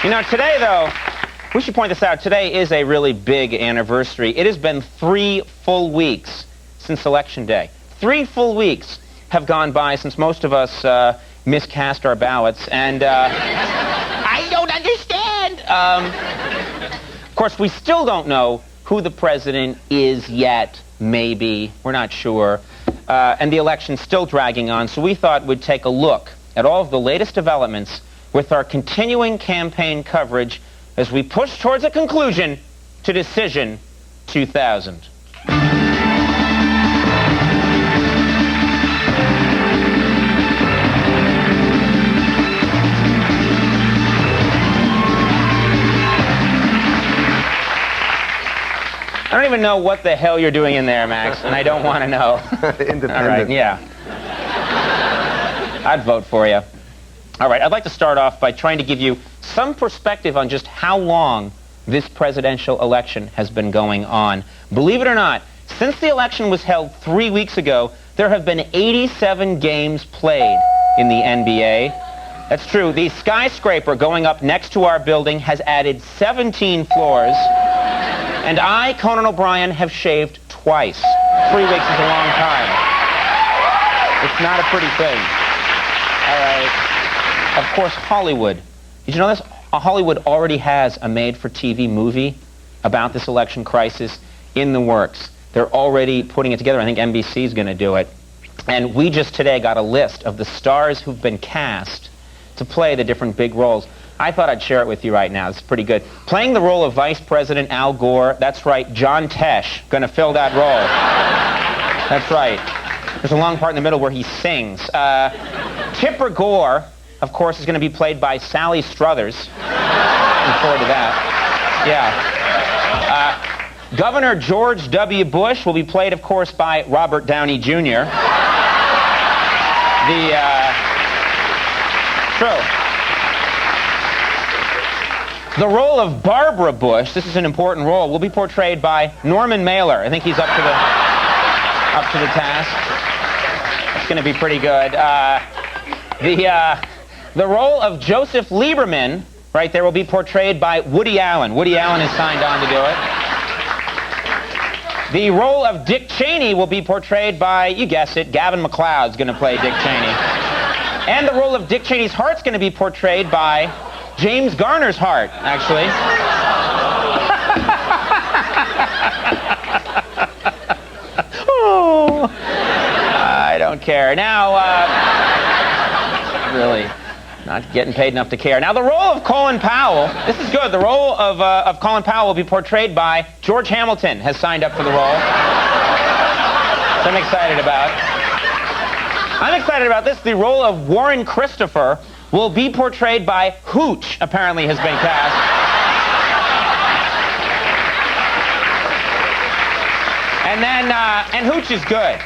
You know, today, though, we should point this out. Today is a really big anniversary. It has been 3 full weeks since Election Day. 3 full weeks have gone by since most of us miscast our ballots, and I don't understand. Of course, we still don't know who the president is yet, maybe. We're not sure. And the election's still dragging on, so we thought we'd take a look at all of the latest developments with our continuing campaign coverage as we push towards a conclusion to Decision 2000. I don't even know what the hell you're doing in there, Max, and I don't want to know. Independent. All right, yeah. I'd vote for you. All right, I'd like to start off by trying to give you some perspective on just how long this presidential election has been going on. Believe it or not, since the election was held 3 weeks ago, there have been 87 games played in the NBA. That's true. The skyscraper going up next to our building has added 17 floors. And I, Conan O'Brien, have shaved twice. 3 weeks is a long time. It's not a pretty thing. All right. Of course, Hollywood. Did you know this? Hollywood already has a made-for-TV movie about this election crisis in the works. They're already putting it together. I think NBC is going to do it. And we just today got a list of the stars who've been cast to play the different big roles. I thought I'd share it with you right now. It's pretty good. Playing the role of Vice President Al Gore, that's right, John Tesh, going to fill that role. That's right. There's a long part in the middle where he sings. Tipper Gore, of course, is going to be played by Sally Struthers. Looking forward to that. Yeah. Governor George W. Bush will be played, of course, by Robert Downey Jr. True. The role of Barbara Bush, this is an important role, will be portrayed by Norman Mailer. I think he's up to the task. It's going to be pretty good. The role of Joseph Lieberman, right there, will be portrayed by Woody Allen. Woody Allen is signed on to do it. The role of Dick Cheney will be portrayed by, you guess it, Gavin MacLeod's going to play Dick Cheney. And the role of Dick Cheney's heart's going to be portrayed by James Garner's heart, actually. Oh, I don't care. Now, really, not getting paid enough to care. Now, the role of Colin Powell, this is good. The role of Colin Powell will be portrayed by George Hamilton, has signed up for the role. So I'm excited about this. The role of Warren Christopher will be portrayed by Hooch, apparently has been cast. And Hooch is good.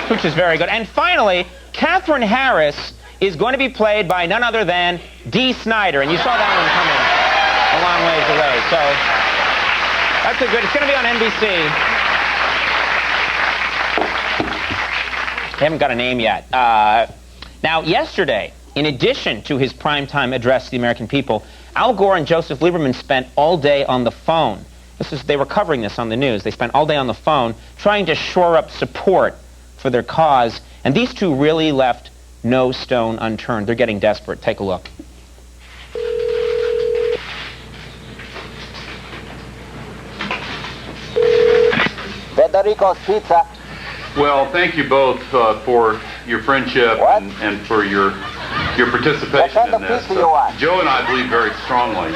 Hooch is very good. And finally, Catherine Harris is going to be played by none other than Dee Snider. And you saw that one coming a long ways away. So that's a good, it's going to be on NBC. They haven't got a name yet. Now, yesterday, in addition to his primetime address to the American people, Al Gore and Joseph Lieberman spent all day on the phone. They were covering this on the news. They spent all day on the phone trying to shore up support for their cause. And these two really left no stone unturned. They're getting desperate. Take a look. Federico's Pizza. Well, thank you both for your friendship and for your participation in this. Joe and I believe very strongly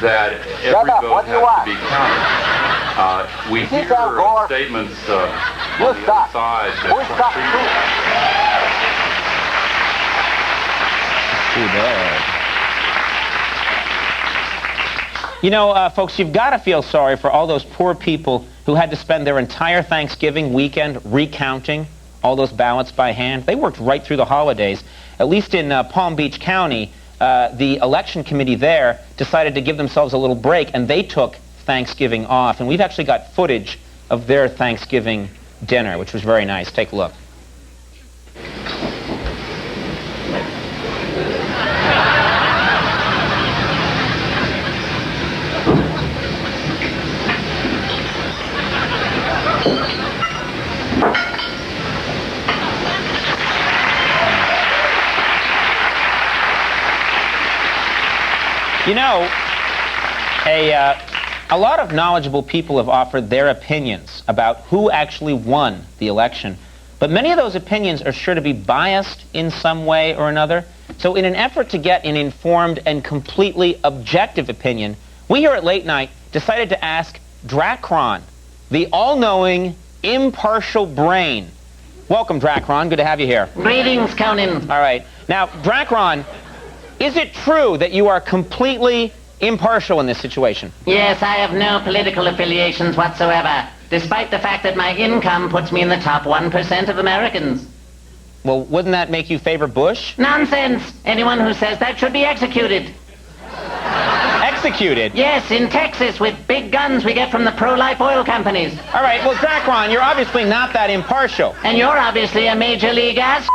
that every vote has to be counted. We hear statements on the other side You know, folks, you've got to feel sorry for all those poor people who had to spend their entire Thanksgiving weekend recounting all those ballots by hand. They worked right through the holidays. At least in Palm Beach County, the election committee there decided to give themselves a little break, and they took Thanksgiving off. And we've actually got footage of their Thanksgiving dinner, which was very nice. Take a look. You know, a lot of knowledgeable people have offered their opinions about who actually won the election. But many of those opinions are sure to be biased in some way or another. So in an effort to get an informed and completely objective opinion, we here at Late Night decided to ask Drakron, the all-knowing, impartial brain. Welcome, Drakron. Good to have you here. Greetings, Conan. All right. Now, Drakron, is it true that you are completely impartial in this situation? Yes, I have no political affiliations whatsoever, despite the fact that my income puts me in the top 1% of Americans. Well, wouldn't that make you favor Bush? Nonsense! Anyone who says that should be executed. Executed? Yes, in Texas, with big guns we get from the pro-life oil companies. All right, well, Drakron, you're obviously not that impartial. And you're obviously a major league ass.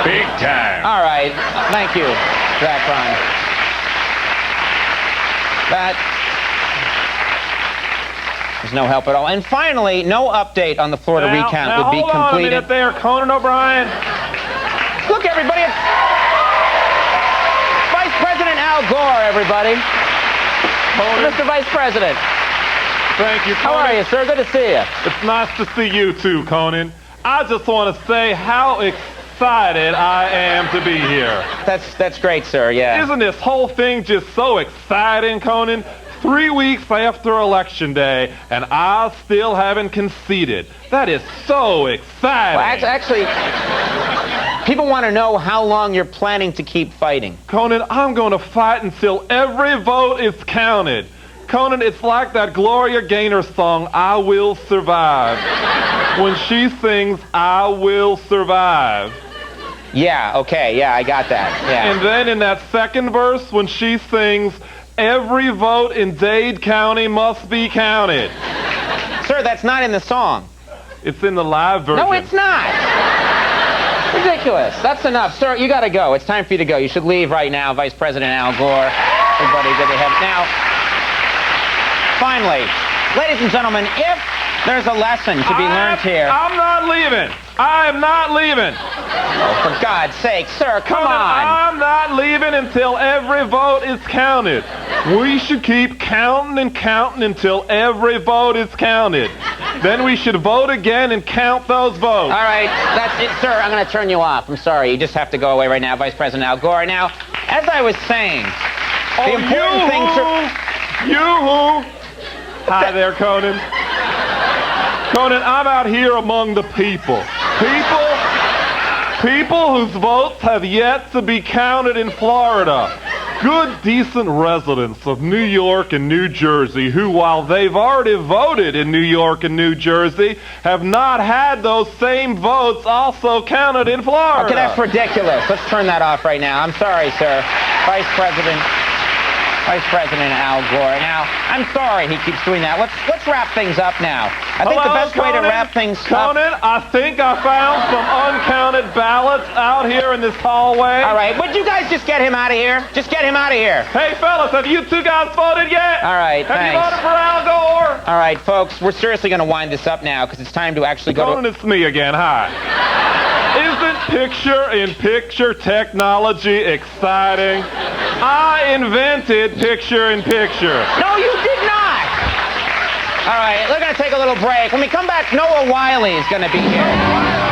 Big time. All right, thank you, Drakron. There's no help at all. And finally, no update on the Florida recount would be completed. Hold on a minute there, Conan O'Brien. Look, everybody, it's Vice President Al Gore, everybody. Mr. Vice President. Thank you, Conan. How are you, sir? Good to see you. It's nice to see you too, Conan. I just want to say how excited I am to be here. That's great, sir, yeah. Isn't this whole thing just so exciting, Conan? 3 weeks after Election Day, and I still haven't conceded. That is so exciting. Well, actually, people want to know how long you're planning to keep fighting. Conan, I'm going to fight until every vote is counted. Conan, it's like that Gloria Gaynor song, I Will Survive. When she sings, I will survive. Yeah, okay, yeah, I got that, yeah. And then in that second verse, when she sings, every vote in Dade County must be counted. Sir, that's not in the song. It's in the live version. No, it's not. Ridiculous. That's enough. Sir, you got to go. It's time for you to go. You should leave right now, Vice President Al Gore. Everybody, good to have you. Now, finally, ladies and gentlemen, if there's a lesson to be learned here... I'm not leaving. I am not leaving. Oh, for God's sake, sir, come on. I'm not leaving until every vote is counted. We should keep counting and counting until every vote is counted. Then we should vote again and count those votes. All right, that's it, sir. I'm going to turn you off. I'm sorry. You just have to go away right now, Vice President Al Gore. Now, as I was saying, the important thing, sir... Yoo-hoo! Hi there, Conan. Conan, I'm out here among the people. People whose votes have yet to be counted in Florida. Good, decent residents of New York and New Jersey who, while they've already voted in New York and New Jersey, have not had those same votes also counted in Florida. Okay, that's ridiculous. Let's turn that off right now. I'm sorry, sir. Vice President Al Gore. Now, I'm sorry he keeps doing that. Let's wrap things up now. I think the best way to wrap things up... Conan, I think I found some uncounted ballots out here in this hallway. All right, would you guys just get him out of here? Just get him out of here. Hey, fellas, have you two guys voted yet? All right, have thanks. you voted for Al Gore? All right, folks, we're seriously going to wind this up now because it's time to actually go Conan, it's me again. Hi. Isn't picture-in-picture technology exciting? I invented picture-in-picture. No, you did not! All right, we're going to take a little break. When we come back, Noah Wiley is going to be here.